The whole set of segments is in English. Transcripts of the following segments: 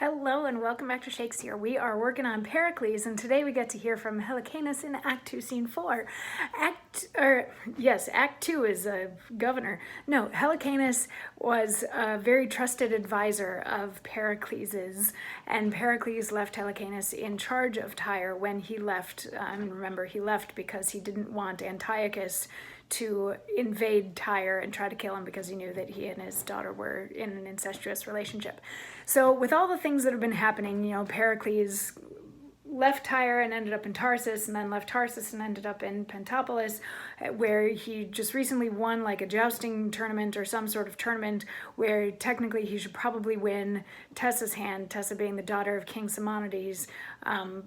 Hello and welcome back to Shakesyear. We are working on Pericles, and today we get to hear from Helicanus in Act 2, Scene 4. Act 2 is a governor. No, Helicanus was a very trusted advisor of Pericles's, and Pericles left Helicanus in charge of Tyre when he left. Remember, he left because he didn't want Antiochus to invade Tyre and try to kill him because he knew that he and his daughter were in an incestuous relationship. So with all the things that have been happening, Pericles left Tyre and ended up in Tarsus, and then left Tarsus and ended up in Pentapolis, where he just recently won like a jousting tournament or some sort of tournament where technically he should probably win Tessa's hand, Tessa being the daughter of King Simonides.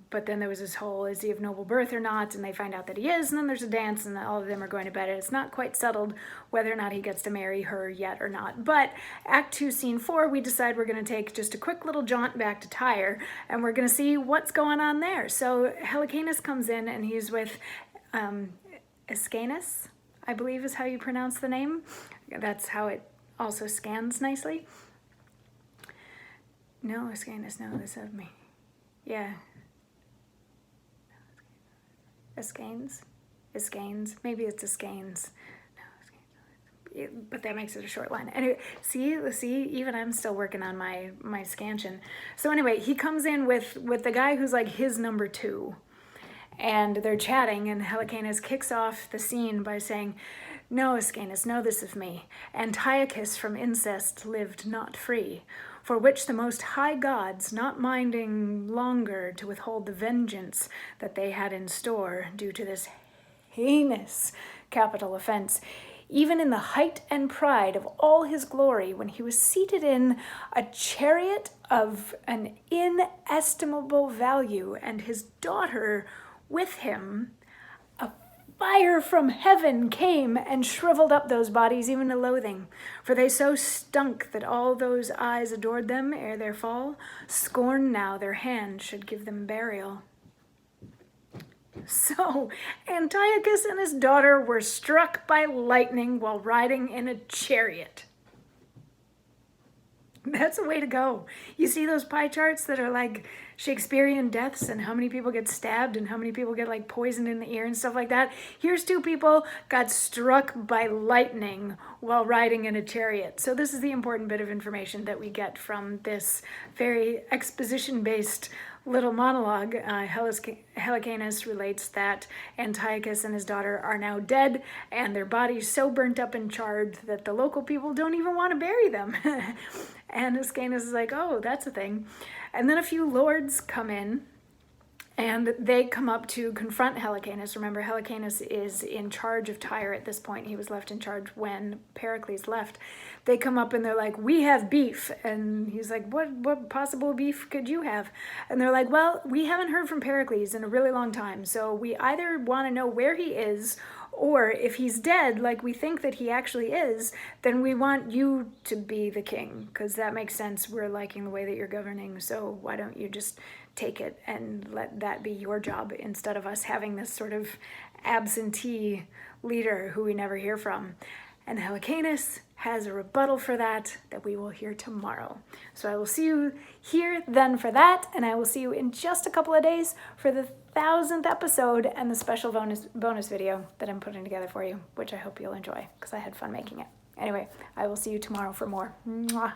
But then there was this whole, is he of noble birth or not? And they find out that he is, and then there's a dance and all of them are going to bed. And it's not quite settled whether or not he gets to marry her yet or not. But Act 2, Scene 4, we decide we're going to take just a quick little jaunt back to Tyre, and we're going to see what's going on there. So Helicanus comes in and he's with Helicanus, I believe is how you pronounce the name. That's how it also scans nicely. No, Helicanus, no, this is me. Yeah. Escanes? Maybe it's Escanes. No, but that makes it a short line. Anyway, see, even I'm still working on my scansion. So anyway, he comes in with the guy who's like his number 2. And they're chatting, and Helicanus kicks off the scene by saying, "No, Helicanus, know this of me. Antiochus from incest lived not free, for which the most high gods, not minding longer to withhold the vengeance that they had in store due to this heinous capital offense, even in the height and pride of all his glory, when he was seated in a chariot of an inestimable value, and his daughter with him, a fire from heaven came and shriveled up those bodies even to loathing, for they so stunk that all those eyes adored them ere their fall, scorn now their hand should give them burial." So Antiochus and his daughter were struck by lightning while riding in a chariot. That's a way to go. You see those pie charts that are like Shakespearean deaths and how many people get stabbed and how many people get like poisoned in the ear and stuff like that? Here's 2 people got struck by lightning while riding in a chariot. So this is the important bit of information that we get from this very exposition-based little monologue. Helicanus relates that Antiochus and his daughter are now dead, and their bodies so burnt up and charred that the local people don't even want to bury them. And Helicanus is like, oh, that's a thing. And then a few lords come in, and they come up to confront Helicanus. Remember, Helicanus is in charge of Tyre at this point. He was left in charge when Pericles left. They come up and they're like, "We have beef." And he's like, what possible beef could you have? And they're like, "Well, we haven't heard from Pericles in a really long time. So we either want to know where he is, or if he's dead, like we think that he actually is, then we want you to be the king, because that makes sense. We're liking the way that you're governing. So why don't you just take it and let that be your job instead of us having this sort of absentee leader who we never hear from?" And Helicanus has a rebuttal for that we will hear tomorrow. So I will see you here then for that, and I will see you in just a couple of days for the 1000th episode and the special bonus video that I'm putting together for you, which I hope you'll enjoy because I had fun making it. Anyway, I will see you tomorrow for more. Mwah.